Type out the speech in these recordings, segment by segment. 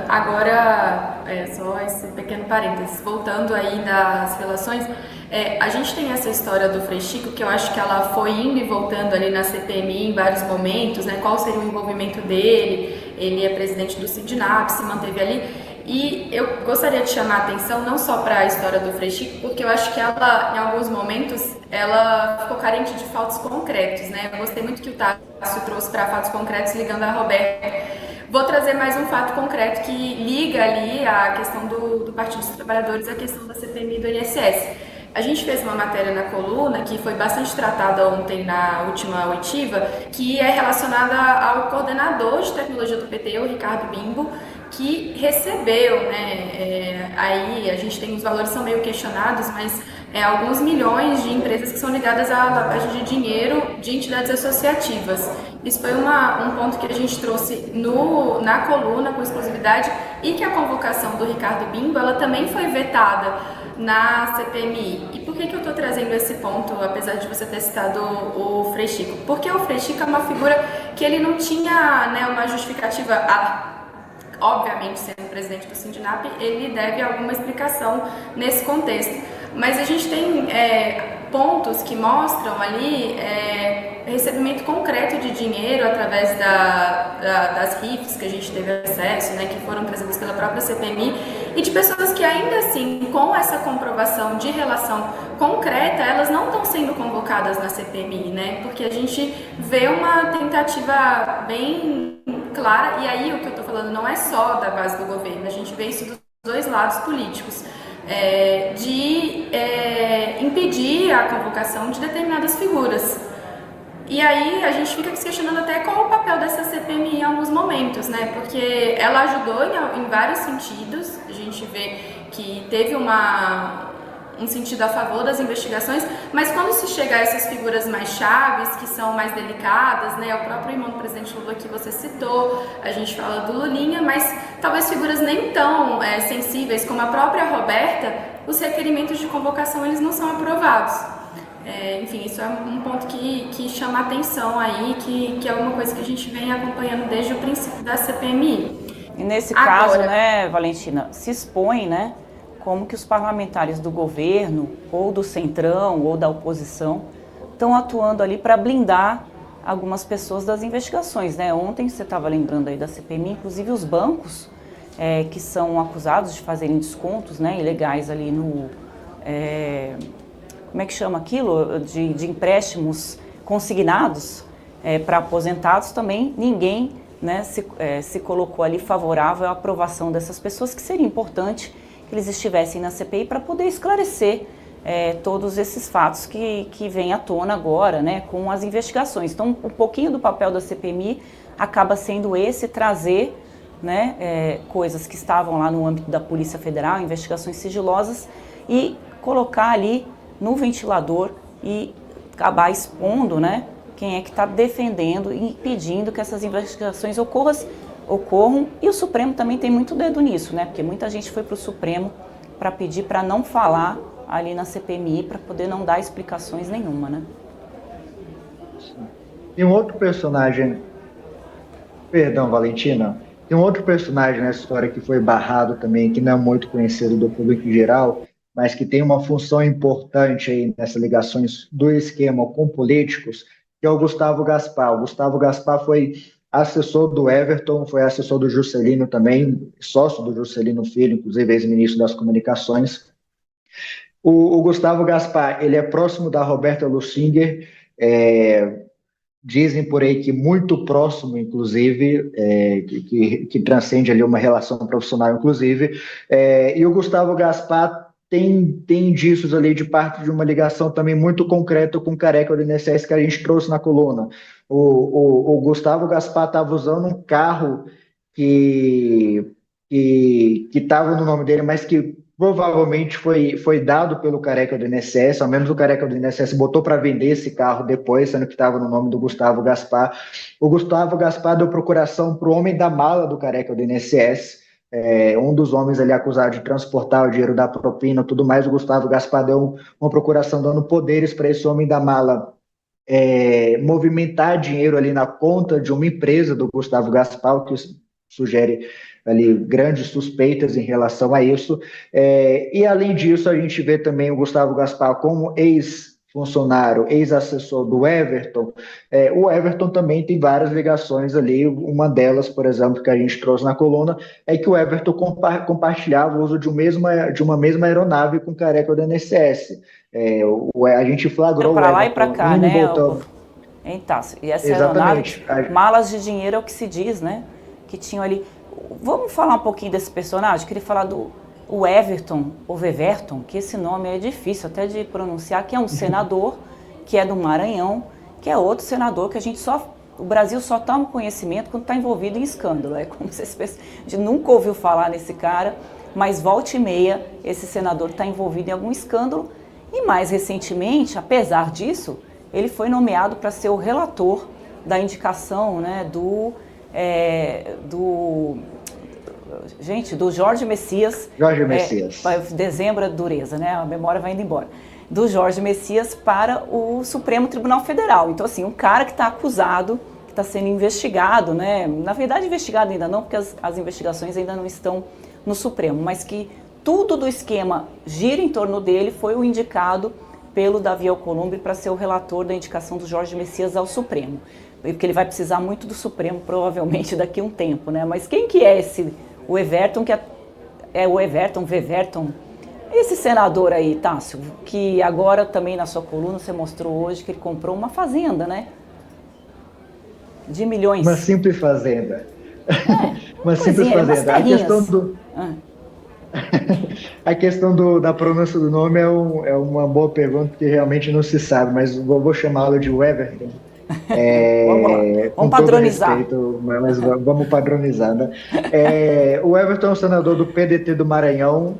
Agora, só esse pequeno parênteses, voltando aí das relações, a gente tem essa história do Frei Chico, que eu acho que ela foi indo e voltando ali na CPMI em vários momentos, né? Qual seria o envolvimento dele? Ele é presidente do Sindinap, se manteve ali. E eu gostaria de chamar a atenção não só para a história do Frei Chico, porque eu acho que ela, em alguns momentos, ela ficou carente de fatos concretos, né? Eu gostei muito que o Tássio trouxe para fatos concretos ligando a Roberta. Vou trazer mais um fato concreto que liga ali a questão do Partido dos Trabalhadores, a questão da CPMI e do INSS. A gente fez uma matéria na coluna que foi bastante tratada ontem na última oitiva, que é relacionada ao coordenador de tecnologia do PT, o Ricardo Bimbo, que recebeu, né, aí a gente tem, os valores são meio questionados, mas alguns milhões de empresas que são ligadas à lavagem de dinheiro de entidades associativas. Isso foi um ponto que a gente trouxe na coluna com exclusividade, e que a convocação do Ricardo Bimbo, ela também foi vetada na CPMI. E por que eu estou trazendo esse ponto, apesar de você ter citado o Frei Chico? Porque o Frei Chico é uma figura que ele não tinha, né, uma justificativa. Obviamente, sendo presidente do Sindinap, ele deve alguma explicação nesse contexto. Mas a gente tem pontos que mostram ali recebimento concreto de dinheiro através das RIFs que a gente teve acesso, né, que foram trazidas pela própria CPMI, e de pessoas que ainda assim, com essa comprovação de relação concreta, elas não estão sendo convocadas na CPMI, né, porque a gente vê uma tentativa bem clara, e aí o que eu estou falando não é só da base do governo, a gente vê isso dos dois lados políticos, de impedir a convocação de determinadas figuras. E aí a gente fica se questionando até qual o papel dessa CPMI em alguns momentos, né? Porque ela ajudou em vários sentidos, a gente vê que teve um sentido a favor das investigações, mas quando se chega a essas figuras mais chaves, que são mais delicadas, né, o próprio irmão do presidente Lula que você citou, a gente fala do Lulinha, mas talvez figuras nem tão sensíveis como a própria Roberta, os requerimentos de convocação eles não são aprovados. Enfim, isso é um ponto que chama atenção aí, que é uma coisa que a gente vem acompanhando desde o princípio da CPMI. E nesse caso, né, Valentina, se expõe, né, como que os parlamentares do governo, ou do centrão, ou da oposição, estão atuando ali para blindar algumas pessoas das investigações, né? Ontem, você estava lembrando aí da CPMI, inclusive os bancos que são acusados de fazerem descontos, né, ilegais ali no... como é que chama aquilo? De empréstimos consignados para aposentados também, ninguém, né, se colocou ali favorável à aprovação dessas pessoas, que seria importante que eles estivessem na CPI para poder esclarecer todos esses fatos que vêm à tona agora, né, com as investigações. Então, um pouquinho do papel da CPMI acaba sendo esse, trazer, né, coisas que estavam lá no âmbito da Polícia Federal, investigações sigilosas, e colocar ali no ventilador e acabar expondo, né, quem é que está defendendo e impedindo que essas investigações ocorram, e o Supremo também tem muito dedo nisso, né, porque muita gente foi para o Supremo para pedir para não falar ali na CPMI, para poder não dar explicações nenhuma, né. Tem um outro personagem, perdão, Valentina, tem um outro personagem nessa história que foi barrado também, que não é muito conhecido do público em geral, mas que tem uma função importante aí nessas ligações do esquema com políticos, que é o Gustavo Gaspar. O Gustavo Gaspar foi assessor do Everton, foi assessor do Juscelino também, sócio do Juscelino Filho, inclusive ex-ministro das Comunicações. O Gustavo Gaspar, ele é próximo da Roberta Lussinger, dizem por aí que muito próximo, inclusive, que transcende ali uma relação profissional, inclusive, e o Gustavo Gaspar tem indícios ali de parte de uma ligação também muito concreta com o Careca do INSS que a gente trouxe na coluna. O Gustavo Gaspar estava usando um carro que estava no nome dele, mas que provavelmente foi dado pelo Careca do INSS, ao menos o Careca do INSS botou para vender esse carro depois, sendo que estava no nome do Gustavo Gaspar. O Gustavo Gaspar deu procuração para o homem da mala do Careca do INSS, um dos homens ali acusado de transportar o dinheiro da propina e tudo mais. O Gustavo Gaspar deu uma procuração dando poderes para esse homem da mala movimentar dinheiro ali na conta de uma empresa do Gustavo Gaspar, sugere ali grandes suspeitas em relação a isso. E além disso, a gente vê também o Gustavo Gaspar como ex-funcionário, ex-assessor do Everton. O Everton também tem várias ligações ali. Uma delas, por exemplo, que a gente trouxe na coluna, é que o Everton compartilhava o uso de uma mesma aeronave com o Careca do INSS. A gente flagrou para o lá Everton e para cá, indo e né? voltando. Hein, Tássio? E essa Exatamente. aeronave, malas de dinheiro é o que se diz, né? Que tinham ali. Vamos falar um pouquinho desse personagem? Queria falar do Everton, ou Veverton, que esse nome é difícil até de pronunciar, que é um senador, que é do Maranhão, que é outro senador que o Brasil só toma conhecimento quando está envolvido em escândalo. É como se a gente nunca ouviu falar nesse cara, mas volta e meia esse senador está envolvido em algum escândalo. E mais recentemente, apesar disso, ele foi nomeado para ser o relator da indicação, né, do Jorge Messias. Jorge Messias. Dezembro é dureza, né? A memória vai indo embora. Do Jorge Messias para o Supremo Tribunal Federal. Então, assim, um cara que está acusado, que está sendo investigado, né? Na verdade, investigado ainda não, porque as investigações ainda não estão no Supremo, mas que tudo do esquema gira em torno dele, foi o indicado pelo Davi Alcolumbre para ser o relator da indicação do Jorge Messias ao Supremo. Porque ele vai precisar muito do Supremo, provavelmente, daqui a um tempo, né? Mas quem que é o Everton, que é o Everton, Veverton? Esse senador aí, Tássio, que agora também na sua coluna você mostrou hoje que ele comprou uma fazenda, né? De milhões. Uma simples fazenda. Uma simples fazenda. A questão da pronúncia do nome é uma boa pergunta, que realmente não se sabe, mas vou chamá-lo de Everton. Vamos lá, vamos padronizar. Respeito, mas vamos padronizar, né? O Everton é um senador do PDT do Maranhão.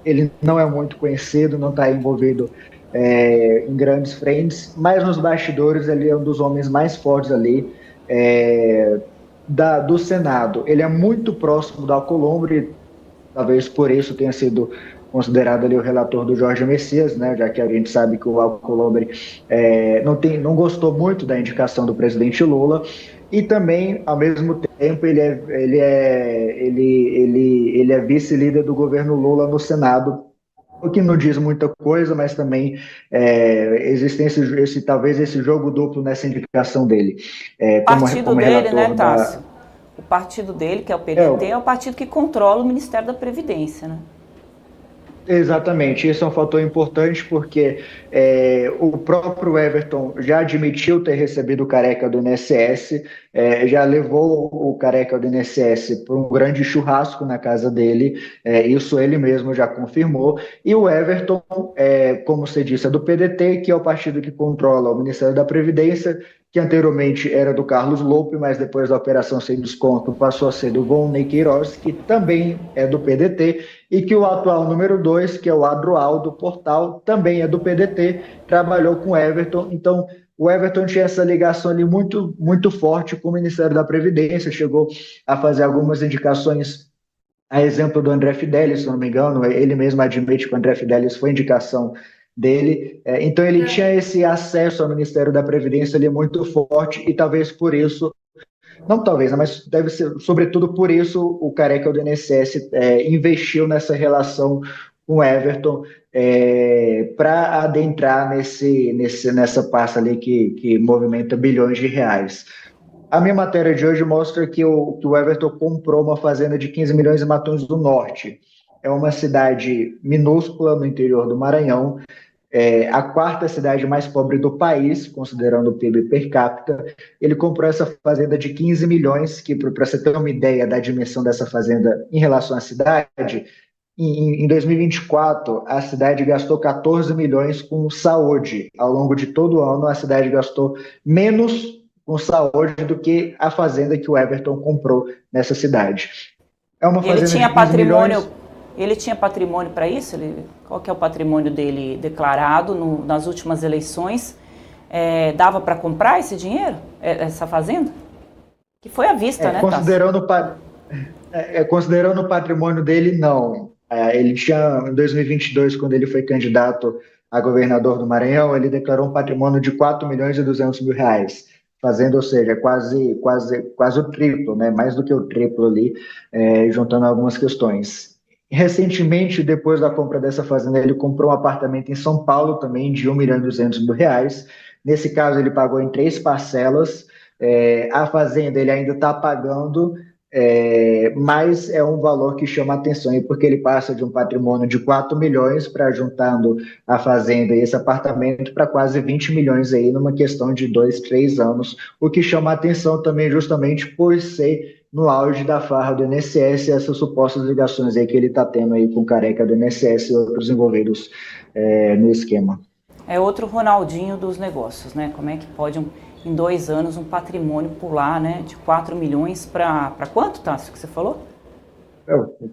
Ele não é muito conhecido, não está envolvido em grandes frentes, mas nos bastidores ele é um dos homens mais fortes ali do Senado. Ele é muito próximo do Alcolumbre, talvez por isso tenha sido considerado ali o relator do Jorge Messias, né, já que a gente sabe que o Alcolumbre não gostou muito da indicação do presidente Lula, e também, ao mesmo tempo, ele é vice-líder do governo Lula no Senado, o que não diz muita coisa, mas também existe talvez esse jogo duplo nessa indicação dele. O partido dele, né, Tássio? O partido dele, que é o PDT, é o partido que controla o Ministério da Previdência, né? Exatamente, isso é um fator importante porque o próprio Everton já admitiu ter recebido o Careca do INSS, já levou o Careca do INSS para um grande churrasco na casa dele, isso ele mesmo já confirmou, e o Everton, como você disse, é do PDT, que é o partido que controla o Ministério da Previdência, que anteriormente era do Carlos Lupe, mas depois da Operação Sem Desconto passou a ser do Volney Queiroz, que também é do PDT, e que o atual número 2, que é o Adroaldo Portal, também é do PDT, trabalhou com o Everton. Então, o Everton tinha essa ligação ali muito, muito forte com o Ministério da Previdência, chegou a fazer algumas indicações, a exemplo do André Fidelis, se não me engano, ele mesmo admite que o André Fidelis foi indicação dele, então ele tinha esse acesso ao Ministério da Previdência ali muito forte, e talvez por isso, não talvez, mas deve ser, sobretudo por isso, o Careca do INSS investiu nessa relação com o Everton para adentrar nessa pasta ali que movimenta bilhões de reais. A minha matéria de hoje mostra que o Everton comprou uma fazenda de 15 milhões em Matões do Norte. É uma cidade minúscula no interior do Maranhão, a quarta cidade mais pobre do país, considerando o PIB per capita. Ele comprou essa fazenda de 15 milhões, que, para você ter uma ideia da dimensão dessa fazenda em relação à cidade, em 2024, a cidade gastou 14 milhões com saúde. Ao longo de todo o ano, a cidade gastou menos com saúde do que a fazenda que o Everton comprou nessa cidade. É uma fazenda de 15 milhões. Ele tinha patrimônio para isso? Qual que é o patrimônio dele declarado nas últimas eleições? Dava para comprar esse dinheiro, essa fazenda? Que foi à vista, né, considerando o patrimônio dele, não. Ele tinha, em 2022, quando ele foi candidato a governador do Maranhão, ele declarou um patrimônio de 4 milhões e 200 mil reais. fazenda, ou seja, quase o triplo, né? Mais do que o triplo ali, juntando algumas questões. Recentemente, depois da compra dessa fazenda, ele comprou um apartamento em São Paulo também de R$ 1.200.000. Nesse caso, ele pagou em 3 parcelas. A fazenda ele ainda está pagando, mas é um valor que chama atenção, porque ele passa de um patrimônio de 4 milhões para juntando a fazenda e esse apartamento para quase 20 milhões aí numa questão de 2, 3 anos, o que chama atenção também justamente por ser no auge da farra do INSS, essas supostas ligações aí que ele está tendo aí com o Careca do INSS e outros envolvidos no esquema. É outro Ronaldinho dos negócios, né? Como é que pode, em 2 anos, um patrimônio pular, né, de 4 milhões para quanto, Tássio, que você falou?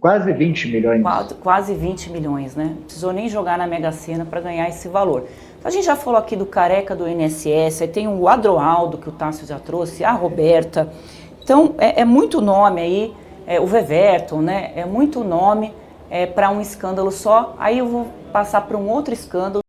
Quase 20 milhões. Quase 20 milhões, né? Não precisou nem jogar na Mega Sena para ganhar esse valor. A gente já falou aqui do Careca do INSS, aí tem o Adroaldo, que o Tássio já trouxe, a Roberta. Então, é muito nome aí, o Weverton, né? É muito nome para um escândalo só. Aí eu vou passar para um outro escândalo.